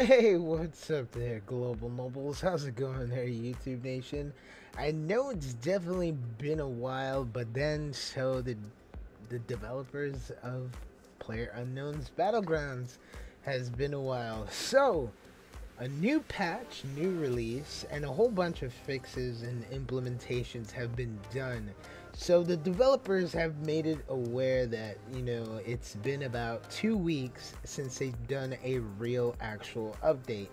Hey, what's up there, Global Nobles? How's it going there, YouTube Nation? I know it's definitely been a while, but then so the developers of PlayerUnknown's Battlegrounds has been a while. So, a new patch, new release, and a whole bunch of fixes and implementations have been done. So the developers have made it aware that, it's been about 2 weeks since they've done a real actual update.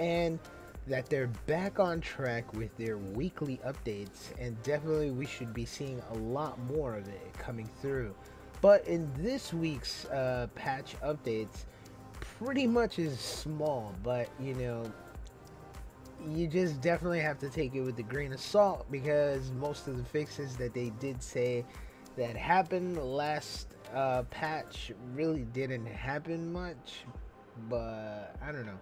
And that they're back on track with their weekly updates, and definitely we should be seeing a lot more of it coming through. But in this week's patch updates, pretty much is small, but you just definitely have to take it with a grain of salt, because most of the fixes that they did say that happened last patch really didn't happen much. But I don't know.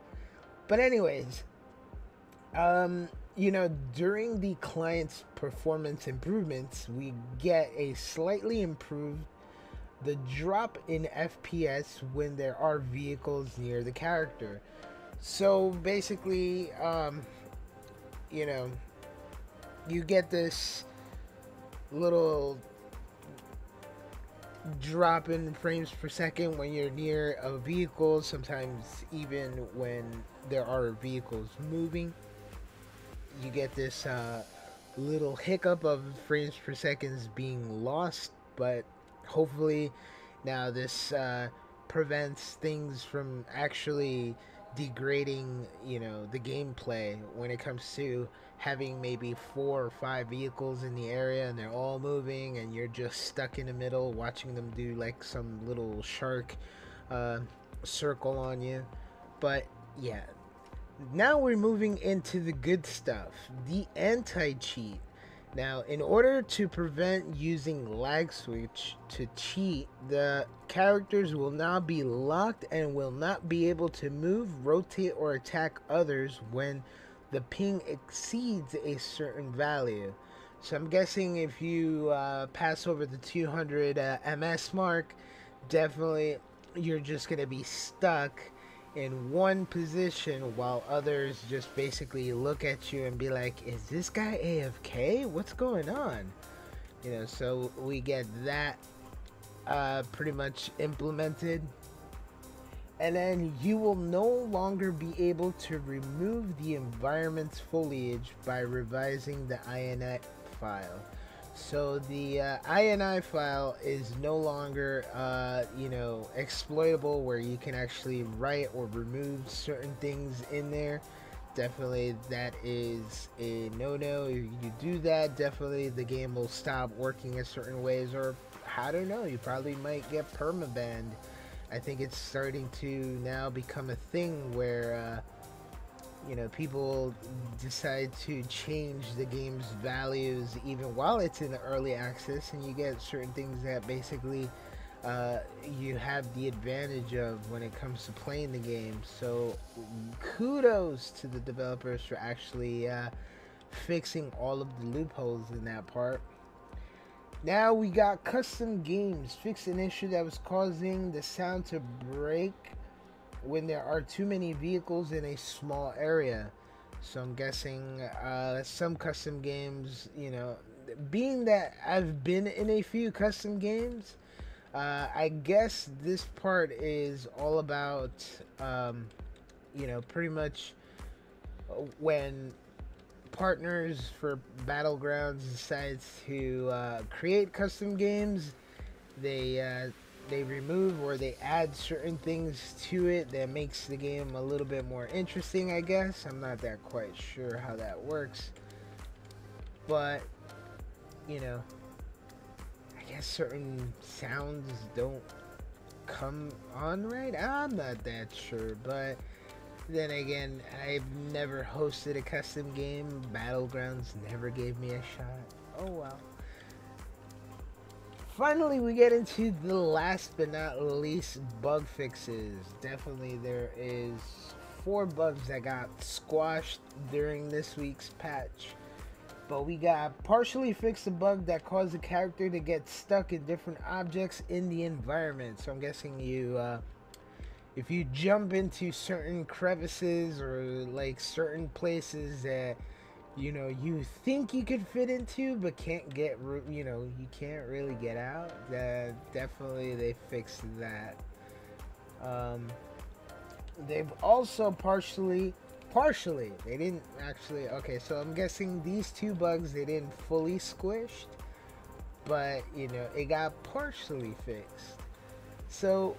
But anyways, during the client's performance improvements, we get a slightly improved the drop in FPS when there are vehicles near the character. So basically, you get this little drop in frames per second when you're near a vehicle, sometimes even when there are vehicles moving. You get this little hiccup of frames per seconds being lost, but hopefully now this prevents things from actually degrading the gameplay when it comes to having maybe 4 or 5 vehicles in the area and they're all moving and you're just stuck in the middle watching them do like some little shark circle on you. But yeah, now we're moving into the good stuff, the anti-cheat. Now, in order to prevent using lag switch to cheat, the characters will now be locked and will not be able to move, rotate, or attack others when the ping exceeds a certain value. So I'm guessing if you pass over the 200 MS mark, definitely you're just going to be stuck in one position while others just basically look at you and be like, is this guy AFK? What's going on? So we get that pretty much implemented. And then you will no longer be able to remove the environment's foliage by revising the INI file. So the INI file is no longer, exploitable, where you can actually write or remove certain things in there. Definitely that is a no-no. If you do that, definitely the game will stop working in certain ways, or I don't know, you probably might get permabanned. I think it's starting to now become a thing where people decide to change the game's values even while it's in early access, and you get certain things that basically you have the advantage of when it comes to playing the game. So kudos to the developers for actually fixing all of the loopholes in that part. Now we got custom games. Fix an issue that was causing the sound to break when there are too many vehicles in a small area. So I'm guessing some custom games, being that I've been in a few custom games, I guess this part is all about, pretty much when partners for Battlegrounds decides to create custom games, they remove or they add certain things to it that makes the game a little bit more interesting, I guess. I'm not that quite sure how that works, but I guess certain sounds don't come on right. I'm not that sure, but then again, I've never hosted a custom game. Battlegrounds never gave me a shot. Oh well. Finally, we get into the last but not least, bug fixes. Definitely there is 4 bugs that got squashed during this week's patch. But we got partially fixed a bug that caused the character to get stuck in different objects in the environment. So I'm guessing you if you jump into certain crevices or like certain places that you think you could fit into but can't get you can't really get out, that definitely they fixed that. um, they've also partially they didn't actually, okay, so I'm guessing these two bugs they didn't fully squished, but it got partially fixed. So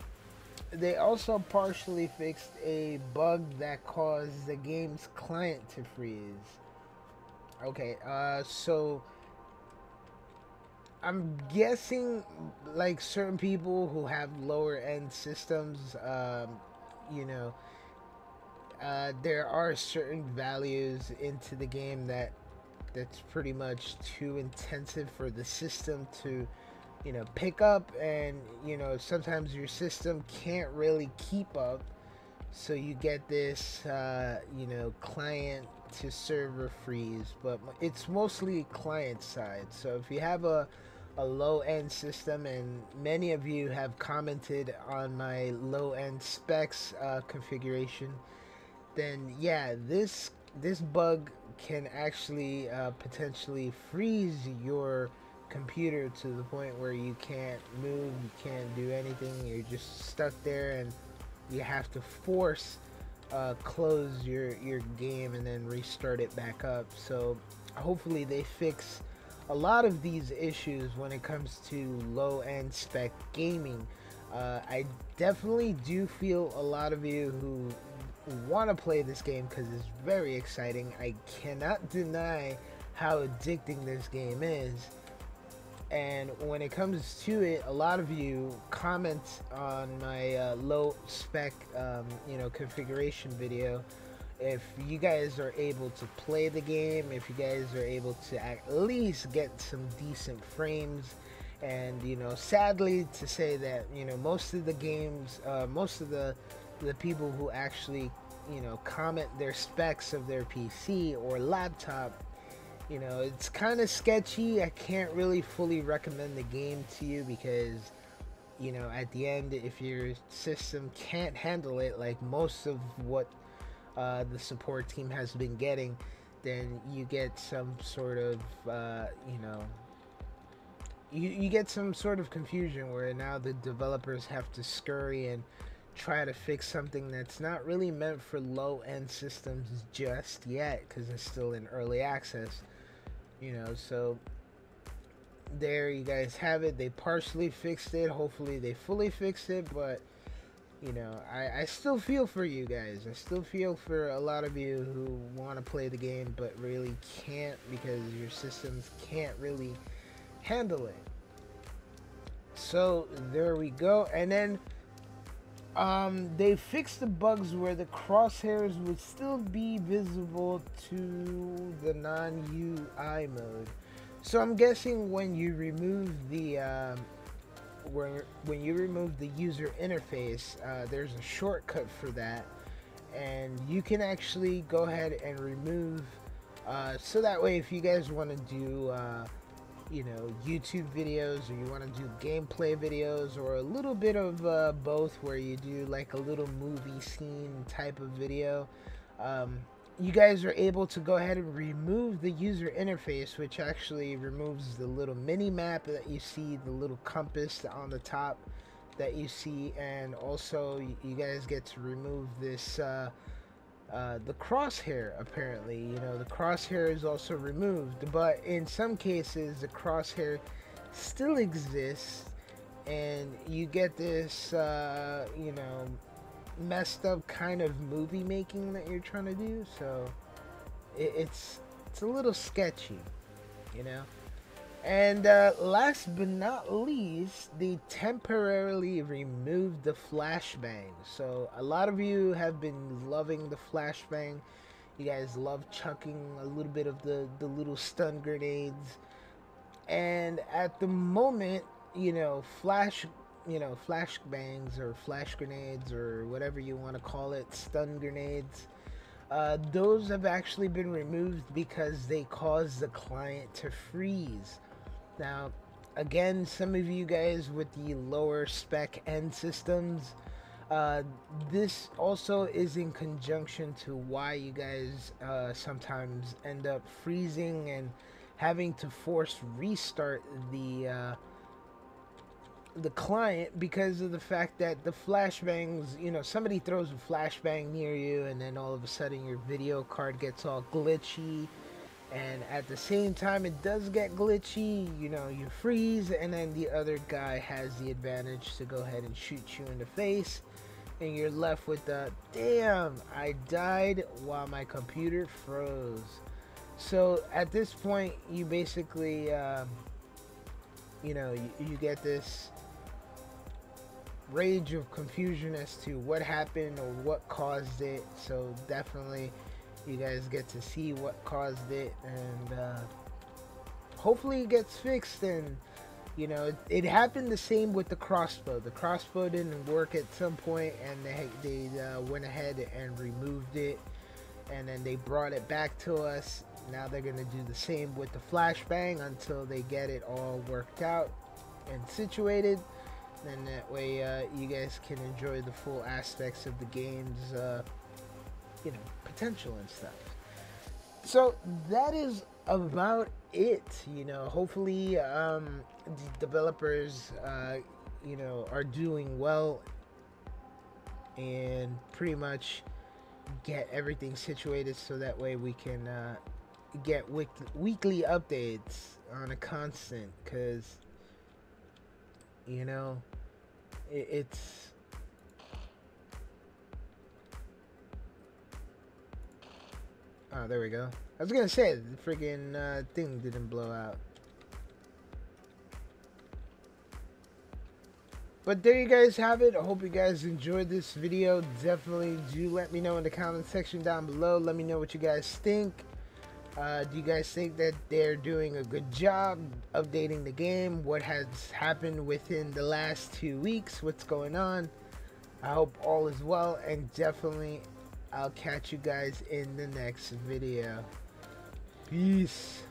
they also partially fixed a bug that caused the game's client to freeze. Okay, so I'm guessing like certain people who have lower end systems, you know, there are certain values into the game that's pretty much too intensive for the system to pick up, and sometimes your system can't really keep up, so you get this client to server freeze, but it's mostly client side. So if you have a low end system, and many of you have commented on my low end specs configuration, then yeah, this bug can actually potentially freeze your computer to the point where you can't move, you can't do anything, you're just stuck there, and you have to force close your game and then restart it back up. So hopefully they fix a lot of these issues when it comes to low end spec gaming. I definitely do feel a lot of you who want to play this game because it's very exciting. I cannot deny how addicting this game is. And when it comes to it, a lot of you comment on my low spec, configuration video. If you guys are able to play the game, if you guys are able to at least get some decent frames, and sadly to say that most of the games, most of the people who actually comment their specs of their PC or laptop, it's kind of sketchy. I can't really fully recommend the game to you because, at the end, if your system can't handle it, like most of what the support team has been getting, then you get some sort of, you get some sort of confusion where now the developers have to scurry and try to fix something that's not really meant for low-end systems just yet because it's still in early access. So there you guys have it. They partially fixed it. Hopefully they fully fixed it, but I still feel for you guys. I still feel for a lot of you who want to play the game but really can't because your systems can't really handle it. So there we go. And then they fixed the bugs where the crosshairs would still be visible to the non-UI mode. So I'm guessing when you remove the when you remove the user interface, there's a shortcut for that, and you can actually go ahead and remove. So that way, if you guys want to do YouTube videos, or you want to do gameplay videos, or a little bit of both, where you do like a little movie scene type of video, you guys are able to go ahead and remove the user interface, which actually removes the little mini map that you see, the little compass on the top that you see, and also you guys get to remove this the crosshair. Apparently, the crosshair is also removed, but in some cases the crosshair still exists, and you get this messed up kind of movie making that you're trying to do. So it's a little sketchy, and last but not least, they temporarily removed the flashbang. So a lot of you have been loving the flashbang. You guys love chucking a little bit of the little stun grenades. And at the moment, flashbangs or flash grenades or whatever you want to call it, stun grenades, those have actually been removed because they cause the client to freeze. Now, again, some of you guys with the lower spec end systems, Uh, this also is in conjunction to why you guys sometimes end up freezing and having to force restart the client, because of the fact that the flashbangs, somebody throws a flashbang near you and then all of a sudden your video card gets all glitchy, and at the same time it does get glitchy, you freeze, and then the other guy has the advantage to go ahead and shoot you in the face, and you're left with the damn, I died while my computer froze. So at this point you basically you get this rage of confusion as to what happened or what caused it. So definitely you guys get to see what caused it, and hopefully it gets fixed. And it happened the same with the crossbow. The crossbow didn't work at some point, and they went ahead and removed it, and then they brought it back to us. Now they're gonna do the same with the flashbang until they get it all worked out and situated. And that way you guys can enjoy the full aspects of the game's potential and stuff. So that is about it. Hopefully the developers are doing well and pretty much get everything situated, so that way we can get weekly updates on a constant, because it's oh, there we go. I was gonna say the freaking thing didn't blow out. But there you guys have it. I hope you guys enjoyed this video. Definitely do let me know in the comment section down below. Let me know what you guys think. Do you guys think that they're doing a good job updating the game? What has happened within the last 2 weeks? What's going on? I hope all is well, and definitely I'll catch you guys in the next video. Peace.